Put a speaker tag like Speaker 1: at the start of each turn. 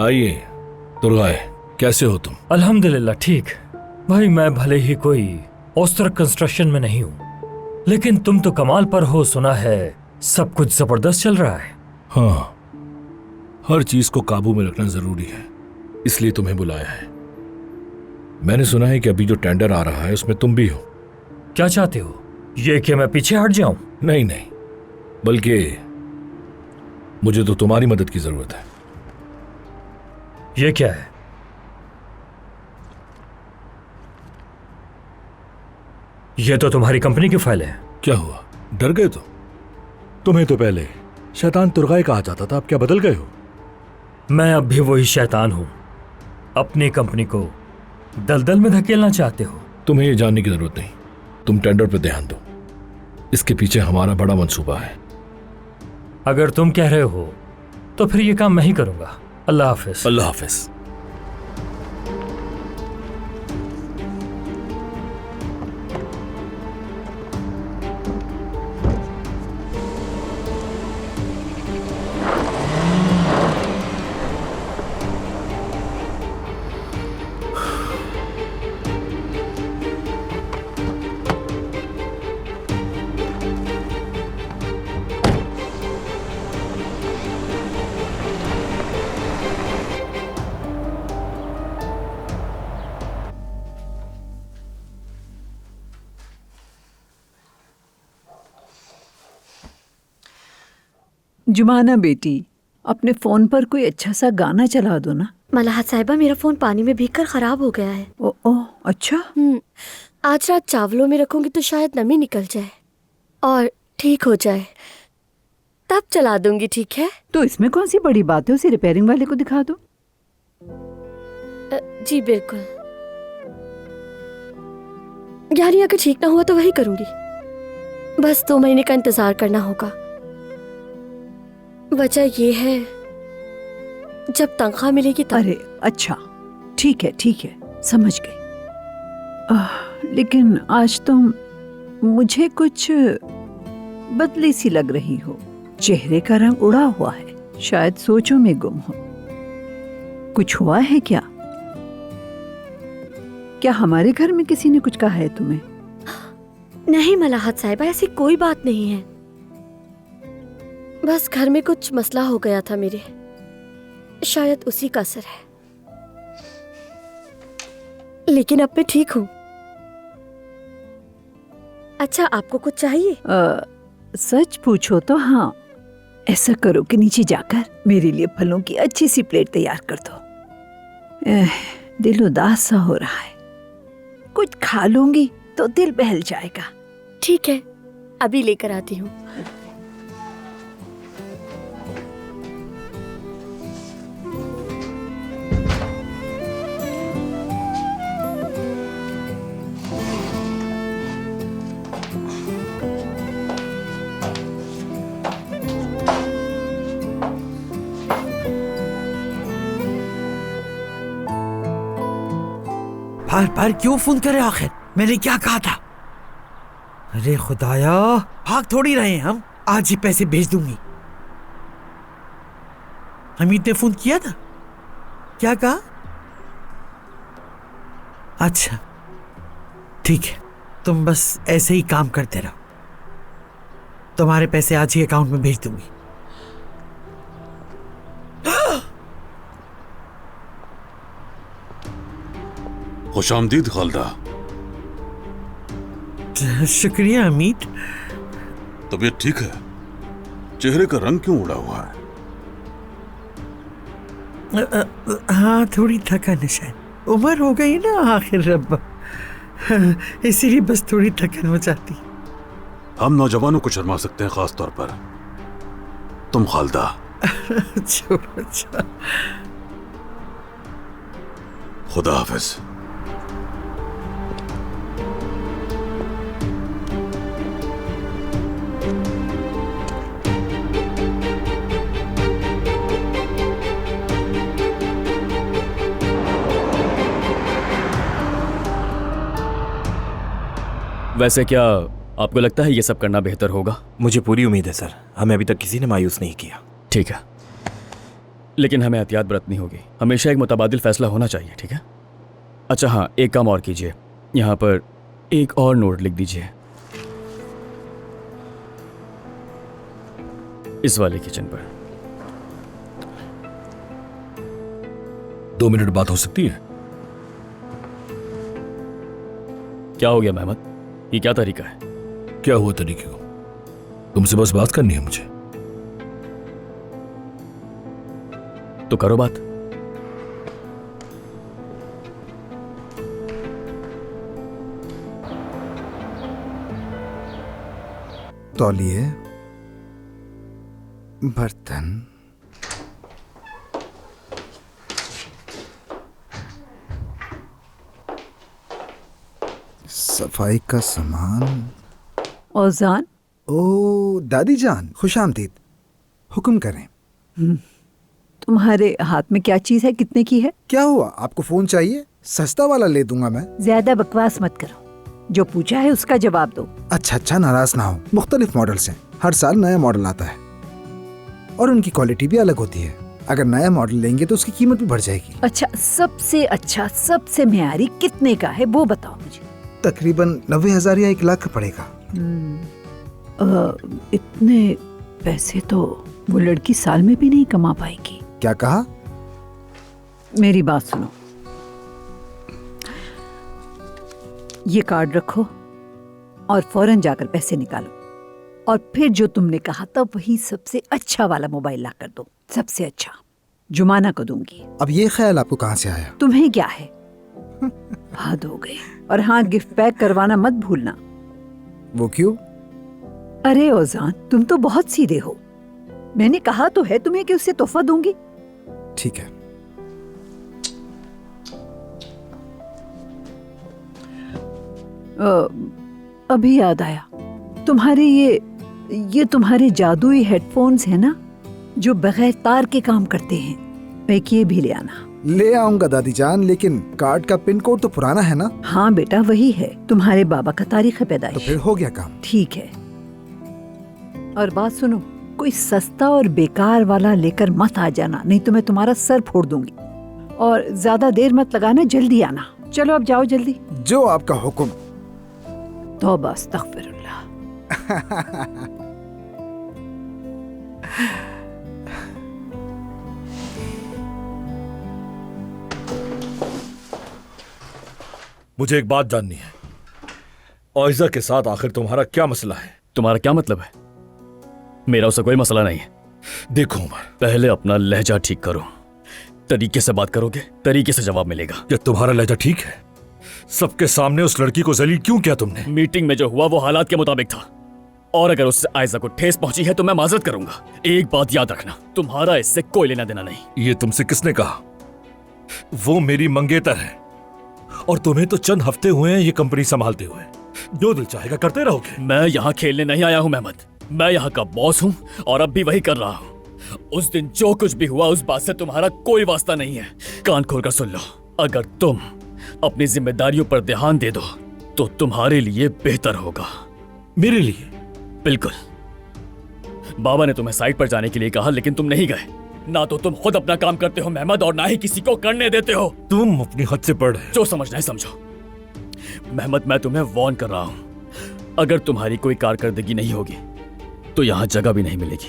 Speaker 1: आइए तुर्गाए, कैसे हो तुम?
Speaker 2: अल्हम्दुलिल्लाह ठीक। भाई मैं भले ही कोई औस्तर कंस्ट्रक्शन में नहीं हूँ, लेकिन तुम तो कमाल पर हो। सुना है सब कुछ जबरदस्त चल रहा है।
Speaker 1: हाँ, हर चीज को काबू में रखना जरूरी है, इसलिए तुम्हें बुलाया है। मैंने सुना है कि अभी जो टेंडर आ रहा है उसमें तुम भी हो।
Speaker 2: क्या चाहते हो, ये कि मैं पीछे हट जाऊं?
Speaker 1: नहीं नहीं, बल्कि मुझे तो तुम्हारी मदद की जरूरत है।
Speaker 2: ये क्या है? ये तो तुम्हारी कंपनी की फाइल है।
Speaker 1: क्या हुआ, डर गए? तुम्हें तो पहले शैतान तुर्गाए कहा जाता था, अब क्या बदल गए हो?
Speaker 2: मैं अब भी वही शैतान हूं। अपनी कंपनी को दलदल में धकेलना चाहते हो?
Speaker 1: तुम्हें ये जानने की जरूरत नहीं, तुम टेंडर पर ध्यान दो, इसके पीछे हमारा बड़ा मंसूबा है।
Speaker 2: अगर तुम कह रहे हो तो फिर ये काम मैं ही करूंगा। अल्लाह हाफिज।
Speaker 1: अल्लाह हाफिज।
Speaker 3: जुमाना बेटी, अपने फोन पर कोई अच्छा सा गाना चला दो ना।
Speaker 4: मलाहत साहिबा, मेरा फोन पानी में भीगकर खराब हो गया है।
Speaker 3: ओह अच्छा।
Speaker 4: आज रात चावलों में रखूंगी तो शायद नमी निकल जाए और ठीक हो जाए, तब चला दूंगी। ठीक है?
Speaker 3: तो इसमें कौन सी बड़ी बात है, उसे रिपेयरिंग वाले को दिखा दो।
Speaker 4: जी बिल्कुल। यानी अगर ठीक ना हुआ तो वही करूंगी। बस 2 महीने का इंतजार करना होगा। वजह ये है, जब तनख्वाह मिलेगी तब।
Speaker 3: अरे अच्छा, ठीक है, समझ गई। लेकिन आज तुम मुझे कुछ बदली सी लग रही हो। चेहरे का रंग उड़ा हुआ है, शायद सोचों में गुम हो। कुछ हुआ है क्या? क्या हमारे घर में किसी ने कुछ कहा है तुम्हें?
Speaker 4: नहीं मलाहत साहिबा, ऐसी कोई बात नहीं है। बस घर में कुछ मसला हो गया था मेरे, शायद उसी का असर है। लेकिन अब मैं ठीक हूँ। अच्छा, आपको कुछ चाहिए?
Speaker 3: सच पूछो तो हाँ। ऐसा करो कि नीचे जाकर मेरे लिए फलों की अच्छी सी प्लेट तैयार कर दो। दिल उदास सा हो रहा है, कुछ खा लूंगी तो दिल बहल जाएगा।
Speaker 4: ठीक है, अभी लेकर आती हूँ।
Speaker 5: बार बार क्यों फोन करे? आखिर मैंने क्या कहा था? अरे खुदाया, भाग थोड़ी रहे हैं हम। आज ही पैसे भेज दूंगी। हमीद ने फोन किया था? क्या कहा? अच्छा ठीक है, तुम बस ऐसे ही काम करते रहो। तुम्हारे पैसे आज ही अकाउंट में भेज दूंगी।
Speaker 6: खुशामदीद खालदा।
Speaker 5: शुक्रिया अमीद।
Speaker 6: तबीयत ठीक है? चेहरे का रंग क्यों उड़ा हुआ है?
Speaker 5: हाँ, थोड़ी थकान है शायद। उम्र हो गई ना आखिर रब्बा, इसीलिए बस थोड़ी थकान हो जाती।
Speaker 6: हम नौजवानों को शर्मा सकते हैं, खास तौर पर तुम खालदा।
Speaker 5: अच्छा,
Speaker 6: खुदा हाफिज।
Speaker 7: वैसे क्या आपको लगता है ये सब करना बेहतर होगा?
Speaker 8: मुझे पूरी उम्मीद है सर, हमें अभी तक किसी ने मायूस नहीं किया।
Speaker 7: ठीक है। लेकिन हमें एहतियात बरतनी होगी। हमेशा एक मुतबादिल फैसला होना चाहिए, ठीक है? अच्छा हाँ, एक काम और कीजिए, यहाँ पर एक और नोट लिख दीजिए, इस वाले किचन पर।
Speaker 1: 2 मिनट बात हो सकती है?
Speaker 7: क्या हो गया मेहमद, ये क्या तरीका है?
Speaker 1: क्या हुआ तरीके को? तुमसे बस बात करनी है मुझे।
Speaker 7: तो करो बात।
Speaker 8: तौलिए, बर्तन, सफाई का सामान।
Speaker 3: औजान,
Speaker 8: ओ दादी जान, खुश आमदीद। हुक्म करें।
Speaker 3: तुम्हारे हाथ में क्या चीज है? कितने की है?
Speaker 8: क्या हुआ, आपको फोन चाहिए? सस्ता वाला ले दूंगा मैं।
Speaker 3: ज्यादा बकवास मत करो, जो पूछा है उसका जवाब दो।
Speaker 8: अच्छा, नाराज ना हो। मुख्तलिफ मॉडल्स हैं, हर साल नया मॉडल आता है और उनकी क्वालिटी भी अलग होती है। अगर नया मॉडल लेंगे तो उसकी कीमत भी बढ़ जाएगी।
Speaker 3: अच्छा, सबसे म्यारी कितने का है वो बताओ मुझे।
Speaker 8: तकरीबन 90,000 या 1 लाख का पड़ेगा।
Speaker 3: इतने पैसे तो वो लड़की साल में भी नहीं कमा पाएगी।
Speaker 8: क्या कहा?
Speaker 3: मेरी बात सुनो, ये कार्ड रखो और फौरन जाकर पैसे निकालो, और फिर जो तुमने कहा था वही सबसे अच्छा वाला मोबाइल ला कर दो। सबसे अच्छा जुमाना को दूंगी।
Speaker 8: अब ये ख्याल आपको कहाँ से आया?
Speaker 3: तुम्हें क्या है, हद हो गई। और हाँ, गिफ्ट पैक करवाना मत भूलना।
Speaker 8: वो क्यों?
Speaker 3: अरे ओजान, तुम तो बहुत सीधे हो। मैंने कहा तो है तुम्हें कि उससे तोहफा दूंगी।
Speaker 8: ठीक है।
Speaker 3: अभी याद आया, तुम्हारे ये तुम्हारे जादुई हेडफोन्स है ना, जो बगैर तार के काम करते हैं। एक ये भी ले आना।
Speaker 8: ले आऊंगा दादी जान, लेकिन कार्ड का पिन कोड तो पुराना है ना?
Speaker 3: हाँ बेटा, वही है। तुम्हारे बाबा का तारीख
Speaker 8: तो
Speaker 3: पैदाइश।
Speaker 8: फिर हो गया काम।
Speaker 3: ठीक है। और बात सुनो, कोई सस्ता और बेकार वाला लेकर मत आ जाना, नहीं तो मैं तुम्हारा सर फोड़ दूंगी। और ज्यादा देर मत लगाना, जल्दी आना। चलो अब जाओ जल्दी।
Speaker 8: जो आपका हुक्म।
Speaker 3: तौबा अस्तगफिरुल्लाह।
Speaker 1: मुझे एक बात जाननी है, ओइजा के साथ आखिर तुम्हारा क्या मसला है?
Speaker 7: तुम्हारा क्या मतलब है? मेरा उससे कोई मसला नहीं है।
Speaker 1: देखो उमर,
Speaker 7: पहले अपना लहजा ठीक करो। तरीके से बात करोगे, तरीके से जवाब मिलेगा।
Speaker 1: क्या तुम्हारा लहजा ठीक है? सबके सामने उस लड़की को जलील क्यों किया तुमने?
Speaker 7: मीटिंग में जो हुआ वो हालात के मुताबिक था, और अगर उससे आयजा को ठेस पहुंची है तो मैं माजरत करूंगा। एक बात याद रखना, तुम्हारा इससे कोई लेना देना नहीं।
Speaker 1: ये तुमसे किसने कहा? वो मेरी मंगेतर है, और तुम्हें तो चंद हफ्ते हुए हैं ये कंपनी संभालते हुए। जो दिल चाहेगा करते रहोगे।
Speaker 7: मैं यहाँ खेलने नहीं आया हूँ मेहमद, मैं यहाँ का बॉस हूँ और अब भी वही कर रहा हूँ। उस दिन जो कुछ भी हुआ उस बात से तुम्हारा कोई वास्ता नहीं है। कान खोलकर सुन लो, अगर तुम अपनी जिम्मेदारियों पर ध्यान दे दो तो तुम्हारे लिए बेहतर होगा।
Speaker 1: मेरे लिए?
Speaker 7: बिल्कुल। बाबा ने तुम्हें साइट पर जाने के लिए कहा, लेकिन तुम नहीं गए। ना तो तुम खुद अपना काम करते हो मेहमद, और ना ही किसी को करने देते हो।
Speaker 1: तुम अपनी हद से बढ़ रहे हो।
Speaker 7: जो समझना है समझो। मेहमद, मैं तुम्हें वार्न कर रहा हूं, अगर तुम्हारी कोई कारकर्दगी नहीं होगी तो यहां जगह भी नहीं मिलेगी।